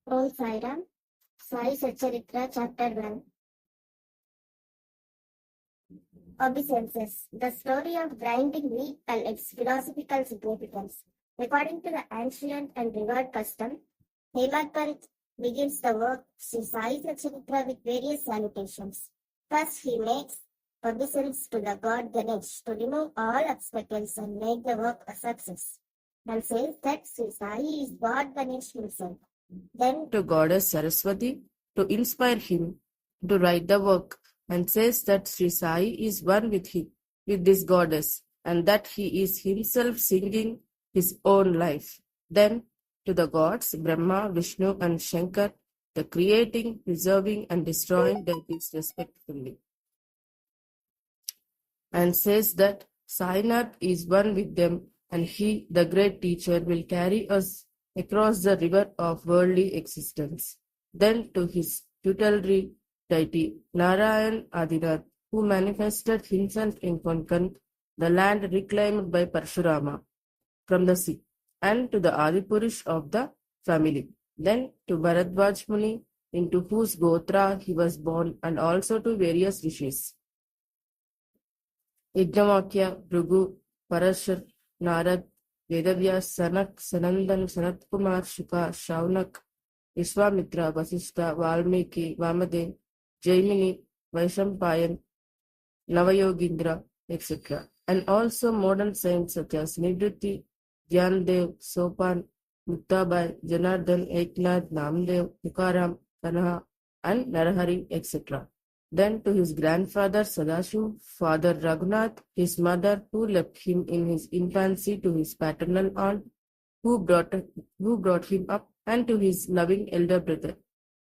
Om Sairam, Sai Satcharitra, Chapter 1. Obeisances. The story of grinding wheat and its philosophical significance. According to the ancient and revered custom, Hemant begins the work Sri Sai Satcharitra with various salutations. First, he makes obeisance to the god Ganesh to remove all obstacles and make the work a success, and says that Sri Sai is God Ganesh himself. Then to goddess Saraswati to inspire him to write the work, and says that Sri Sai is one with him, with this goddess, and that he is himself singing his own life. Then to the gods Brahma, Vishnu, and Shankar, the creating, preserving, and destroying deities respectively, and says that Sainath is one with them, and he, the great teacher, will carry us across the river of worldly existence. Then to his tutelary deity, Narayan Adinath, who manifested himself in Konkan, the land reclaimed by Parshurama from the sea, and to the Adipurush of the family. Then to Bharadwaj Muni, into whose Gotra he was born, and also to various rishis. Yajnavalkya, Bhrigu, Parashar, Narad, Vedavyas, Sanak, Sanandan, Sanatkumar, Shuka, Shaunak, Vishwamitra, Vasistha, Valmiki, Vamadev, Jaimini, Vaishampayan, Navayogindra, etc. And also modern saints such as Nivritti, Dhyandev, Sopan, Muktabai, Janardhan, Eknath, Namdev, Tukaram, Kanha, and Narahari, etc. Then to his grandfather Sadashiv, father Raghunath, his mother who left him in his infancy, to his paternal aunt who brought him up, and to his loving elder brother.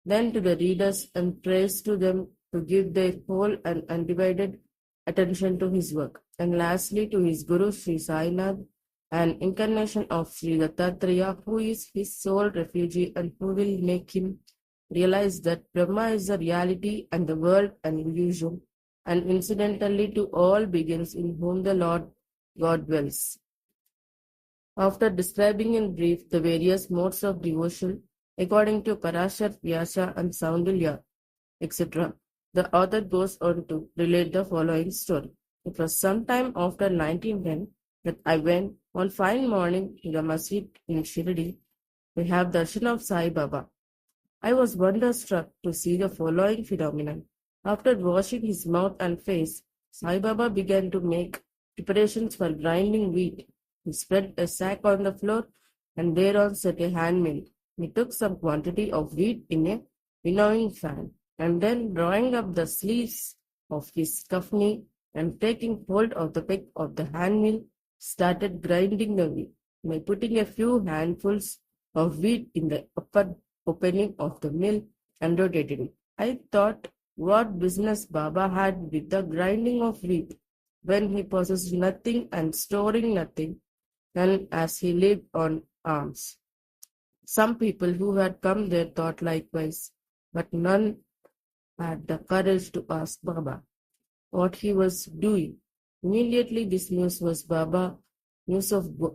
Then to the readers, and praise to them to give their whole and undivided attention to his work. And lastly to his Guru Sri Sainath, an incarnation of Sri Dattatreya, who is his sole refuge and who will make him realize that Brahma is the reality and the world an illusion, and incidentally to all beings in whom the Lord God dwells. After describing in brief the various modes of devotion according to Parashar, Vyasa, and Saundilya, etc., the author goes on to relate the following story. It was sometime after 1910 that I went one fine morning to the masjid in Shirdi to have darshan of Sai Baba. I was wonderstruck to see the following phenomenon. After washing his mouth and face, Sai Baba began to make preparations for grinding wheat. He spread a sack on the floor and thereon set a hand mill. He took some quantity of wheat in a winnowing fan, and then drawing up the sleeves of his kafni and taking hold of the peg of the hand mill, started grinding the wheat by putting a few handfuls of wheat in the upper opening of the mill and rotated it. I thought what business Baba had with the grinding of wheat when he possessed nothing and storing nothing, and as he lived on alms. Some people who had come there thought likewise, but none had the courage to ask Baba what he was doing. Immediately this news of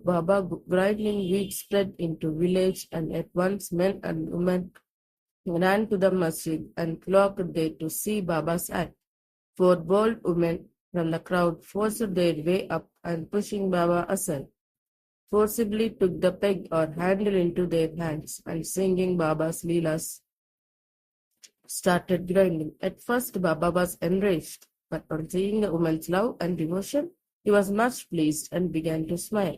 Baba grinding wheat spread into village, and at once men and women ran to the masjid and flocked there to see Baba's act. 4 bold women from the crowd forced their way up and pushing Baba aside, forcibly took the peg or handle into their hands and singing Baba's leelas started grinding. At first Baba was enraged, but on seeing the woman's love and devotion, he was much pleased and began to smile.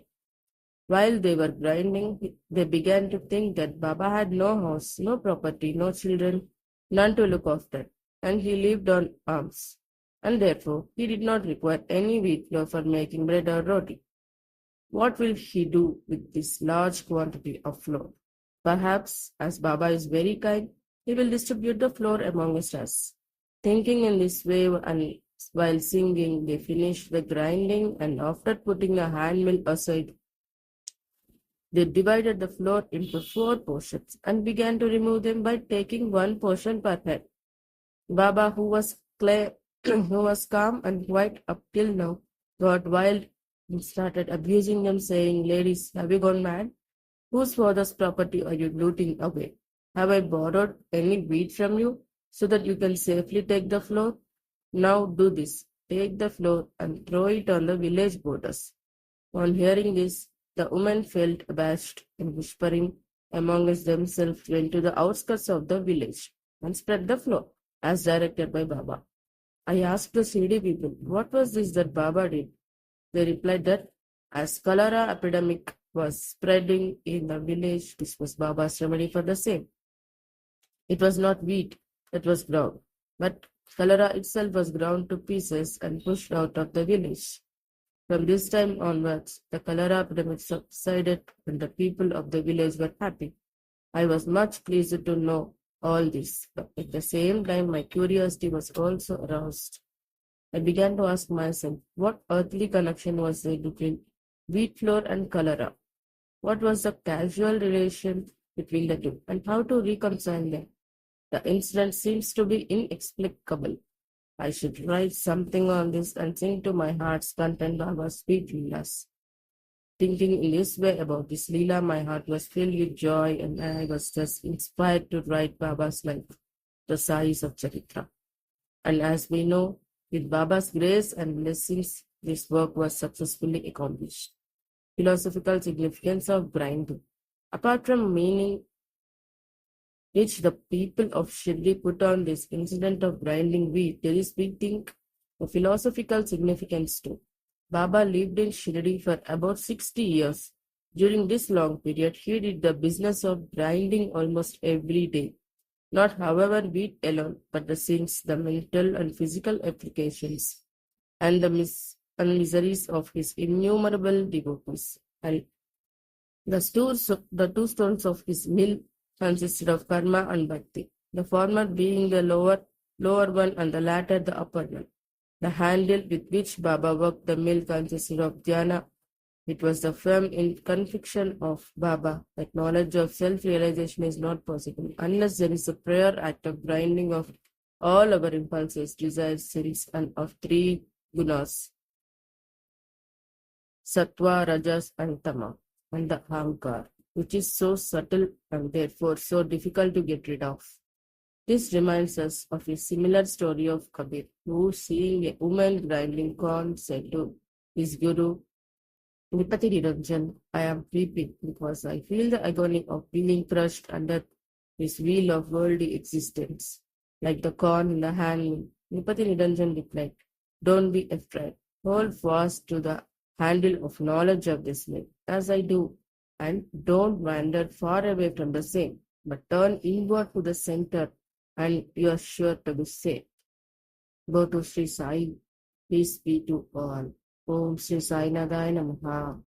While they were grinding, they began to think that Baba had no house, no property, no children, none to look after, and he lived on alms, and therefore he did not require any wheat flour for making bread or roti. What will he do with this large quantity of flour? Perhaps, as Baba is very kind, he will distribute the flour among us. Thinking in this way, and while singing, they finished the grinding, and after putting the hand mill aside, they divided the flour into 4 portions and began to remove them by taking 1 portion per head. Baba, who was calm and quiet up till now, got wild and started abusing them, saying, "Ladies, have you gone mad? Whose father's property are you looting away? Have I borrowed any wheat from you so that you can safely take the floor? Now do this. Take the floor and throw it on the village borders. On hearing this, the women felt abashed and whispering among themselves went to the outskirts of the village and spread the floor as directed by Baba. I asked the city people, what was this that Baba did? They replied that as cholera epidemic was spreading in the village, this was Baba's remedy for the same. It was not wheat that was ground, but cholera itself was ground to pieces and pushed out of the village. From this time onwards, the cholera epidemic subsided and the people of the village were happy. I was much pleased to know all this, but at the same time my curiosity was also aroused. I began to ask myself what earthly connection was there between wheat flour and cholera. What was the causal relation between the two, and how to reconcile them? The incident seems to be inexplicable. I should write something on this and sing to my heart's content Baba's sweet Leelas. Thinking in this way about this Leela, my heart was filled with joy and I was just inspired to write Baba's life, the Sais of Charitra. And as we know, with Baba's grace and blessings, this work was successfully accomplished. Philosophical significance of grinding. Apart from meaning which the people of Shirdi put on this incident of grinding wheat, there is, we think, a philosophical significance too. Baba lived in Shirdi for about 60 years. During this long period, he did the business of grinding almost every day. Not, however, wheat alone, but the sins, the mental and physical applications, and the miseries of his innumerable devotees. And the two stones of his mill consisted of karma and bhakti, the former being the lower one and the latter the upper one. The handle with which Baba worked the mill consisted of dhyana. It was the firm conviction of Baba that knowledge of self-realization is not possible unless there is a prayer act of grinding of all our impulses, desires, sins, and of three gunas, sattva, rajas, and tama, and the ahankar, which is so subtle and therefore so difficult to get rid of. This reminds us of a similar story of Kabir, who, seeing a woman grinding corn, said to his guru, Nipati Niranjan, I am weeping because I feel the agony of being crushed under this wheel of worldly existence, like the corn in the hand. Nipati Niranjan replied, don't be afraid. Hold fast to the handle of knowledge of this mill, as I do, and don't wander far away from the same, but turn inward to the center, and you are sure to be safe. Go to Sri Sai. Peace be to all. Om Sri Sai Nadaya Namaha.